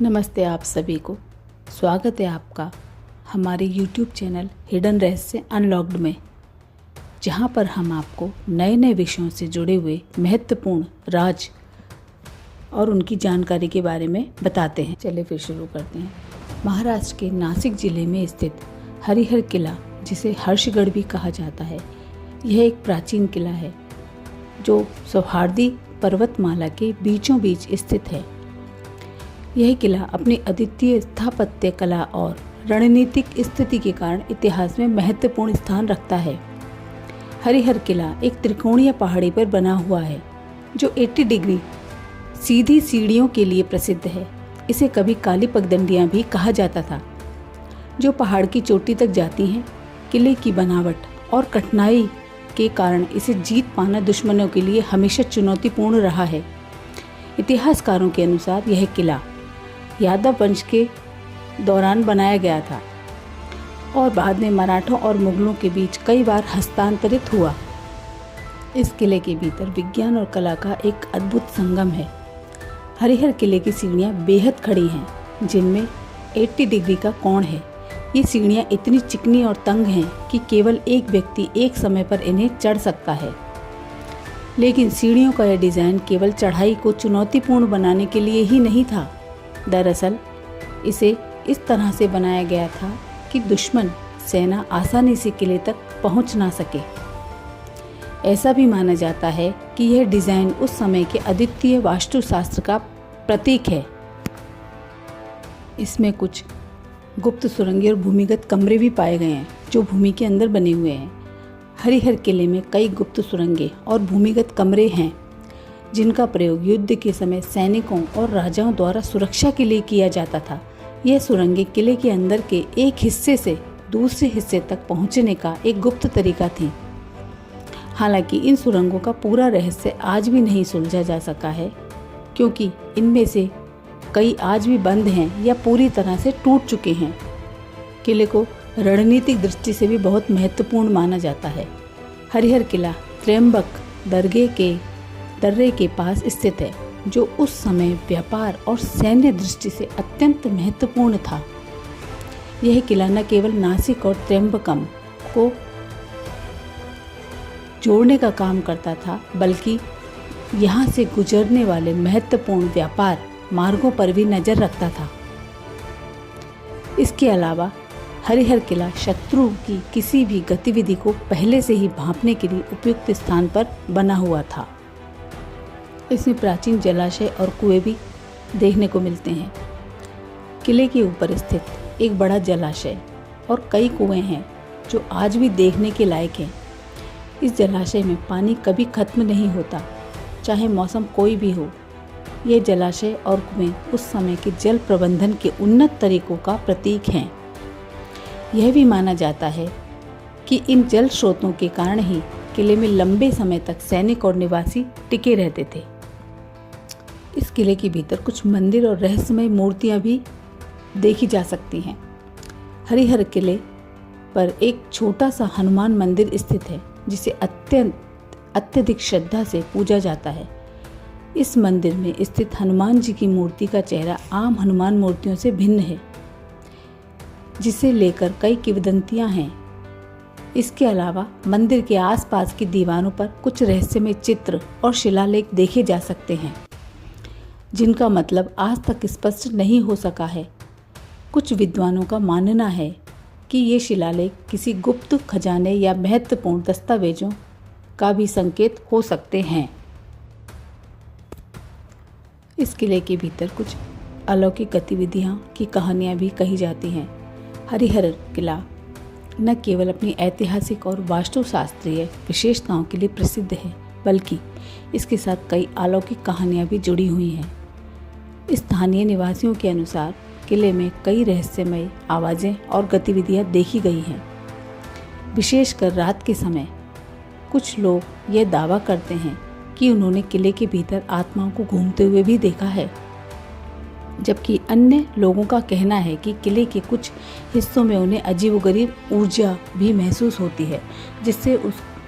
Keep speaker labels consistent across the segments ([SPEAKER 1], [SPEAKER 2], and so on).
[SPEAKER 1] नमस्ते आप सभी को। स्वागत है आपका हमारे YouTube चैनल हिडन रहस्य अनलॉक्ड में, जहां पर हम आपको नए नए विषयों से जुड़े हुए महत्वपूर्ण राज और उनकी जानकारी के बारे में बताते हैं। चलिए फिर शुरू करते हैं। महाराष्ट्र के नासिक जिले में स्थित हरिहर किला, जिसे हर्षगढ़ भी कहा जाता है, यह एक प्राचीन किला है जो सौहार्दी पर्वतमाला के बीचों बीच स्थित है। यह किला अपनी अद्वितीय स्थापत्य कला और रणनीतिक स्थिति के कारण इतिहास में महत्वपूर्ण स्थान रखता है। हरिहर किला एक त्रिकोणीय पहाड़ी पर बना हुआ है जो 80 डिग्री सीधी सीढ़ियों के लिए प्रसिद्ध है। इसे कभी काली पगडंडियां भी कहा जाता था, जो पहाड़ की चोटी तक जाती हैं। किले की बनावट और कठिनाई के कारण इसे जीत पाना दुश्मनों के लिए हमेशा चुनौतीपूर्ण रहा है। इतिहासकारों के अनुसार यह किला यादव वंश के दौरान बनाया गया था और बाद में मराठों और मुगलों के बीच कई बार हस्तांतरित हुआ। इस किले के भीतर विज्ञान और कला का एक अद्भुत संगम है। हरिहर किले की सीढ़ियाँ बेहद खड़ी हैं, जिनमें 80 डिग्री का कोण है। ये सीढ़ियाँ इतनी चिकनी और तंग हैं कि केवल एक व्यक्ति एक समय पर इन्हें चढ़ सकता है। लेकिन सीढ़ियों का यह डिज़ाइन केवल चढ़ाई को चुनौतीपूर्ण बनाने के लिए ही नहीं था। दरअसल इसे इस तरह से बनाया गया था कि दुश्मन सेना आसानी से किले तक पहुंच ना सके। ऐसा भी माना जाता है कि यह डिज़ाइन उस समय के अद्वितीय वास्तुशास्त्र का प्रतीक है। इसमें कुछ गुप्त सुरंगें और भूमिगत कमरे भी पाए गए हैं, जो भूमि के अंदर बने हुए हैं। हरिहर किले में कई गुप्त सुरंगें और भूमिगत कमरे हैं, जिनका प्रयोग युद्ध के समय सैनिकों और राजाओं द्वारा सुरक्षा के लिए किया जाता था। यह सुरंगें किले के अंदर के एक हिस्से से दूसरे हिस्से तक पहुंचने का एक गुप्त तरीका थी। हालांकि इन सुरंगों का पूरा रहस्य आज भी नहीं सुलझा जा सका है, क्योंकि इनमें से कई आज भी बंद हैं या पूरी तरह से टूट चुके हैं। किले को रणनीतिक दृष्टि से भी बहुत महत्वपूर्ण माना जाता है। हरिहर किला त्र्यंबक दर्रे के पास स्थित है, जो उस समय व्यापार और सैन्य दृष्टि से अत्यंत महत्वपूर्ण था। यह किला न केवल नासिक और त्र्यंबकम को जोड़ने का काम करता था, बल्कि यहाँ से गुजरने वाले महत्वपूर्ण व्यापार मार्गों पर भी नजर रखता था। इसके अलावा हरिहर किला शत्रु की किसी भी गतिविधि को पहले से ही भांपने के लिए उपयुक्त स्थान पर बना हुआ था। इसमें प्राचीन जलाशय और कुएं भी देखने को मिलते हैं। किले के ऊपर स्थित एक बड़ा जलाशय और कई कुएं हैं जो आज भी देखने के लायक हैं। इस जलाशय में पानी कभी खत्म नहीं होता, चाहे मौसम कोई भी हो। ये जलाशय और कुएं उस समय के जल प्रबंधन के उन्नत तरीकों का प्रतीक हैं। यह भी माना जाता है कि इन जल स्रोतों के कारण ही किले में लंबे समय तक सैनिक और निवासी टिके रहते थे। इस किले के भीतर कुछ मंदिर और रहस्यमय मूर्तियां भी देखी जा सकती हैं। हरिहर किले पर एक छोटा सा हनुमान मंदिर स्थित है, जिसे अत्यधिक श्रद्धा से पूजा जाता है। इस मंदिर में स्थित हनुमान जी की मूर्ति का चेहरा आम हनुमान मूर्तियों से भिन्न है, जिसे लेकर कई किंवदंतियां हैं। इसके अलावा मंदिर के आसपास की दीवारों पर कुछ रहस्यमय चित्र और शिलालेख देखे जा सकते हैं, जिनका मतलब आज तक स्पष्ट नहीं हो सका है। कुछ विद्वानों का मानना है कि ये शिलालेख किसी गुप्त खजाने या महत्वपूर्ण दस्तावेजों का भी संकेत हो सकते हैं। इस किले के भीतर कुछ अलौकिक गतिविधियां की कहानियां भी कही जाती हैं। हरिहर किला न केवल अपनी ऐतिहासिक और वास्तुशास्त्रीय विशेषताओं के लिए प्रसिद्ध है, बल्कि इसके साथ कई अलौकिक कहानियां भी जुड़ी हुई हैं। स्थानीय निवासियों के अनुसार किले में कई रहस्यमय आवाज़ें और गतिविधियां देखी गई हैं। विशेषकर रात के समय कुछ लोग यह दावा करते हैं कि उन्होंने किले के भीतर आत्माओं को घूमते हुए भी देखा है, जबकि अन्य लोगों का कहना है कि किले के कुछ हिस्सों में उन्हें अजीबोगरीब ऊर्जा भी महसूस होती है, जिससे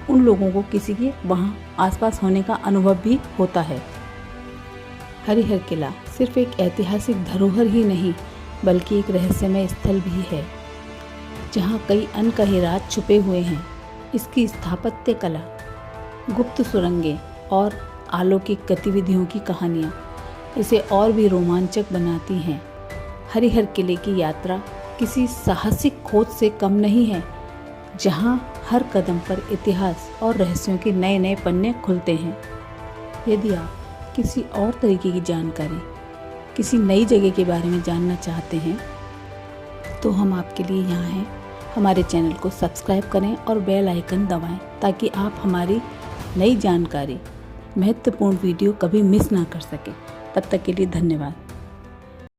[SPEAKER 1] उन लोगों को किसी के वहाँ आसपास होने का अनुभव भी होता है। हरिहर किला सिर्फ एक ऐतिहासिक धरोहर ही नहीं बल्कि एक रहस्यमय स्थल भी है, जहाँ कई अनकहे राज छुपे हुए हैं। इसकी स्थापत्य कला, गुप्त सुरंगें और अलौकिक गतिविधियों की कहानियाँ इसे और भी रोमांचक बनाती हैं। हरिहर किले की यात्रा किसी साहसिक खोज से कम नहीं है, जहाँ हर कदम पर इतिहास और रहस्यों के नए नए पन्ने खुलते हैं। यदि आप किसी और तरीके की जानकारी, किसी नई जगह के बारे में जानना चाहते हैं तो हम आपके लिए यहाँ हैं। हमारे चैनल को सब्सक्राइब करें और बेल आइकन दबाएं ताकि आप हमारी नई जानकारी, महत्वपूर्ण वीडियो कभी मिस ना कर सकें। तब तक के लिए धन्यवाद।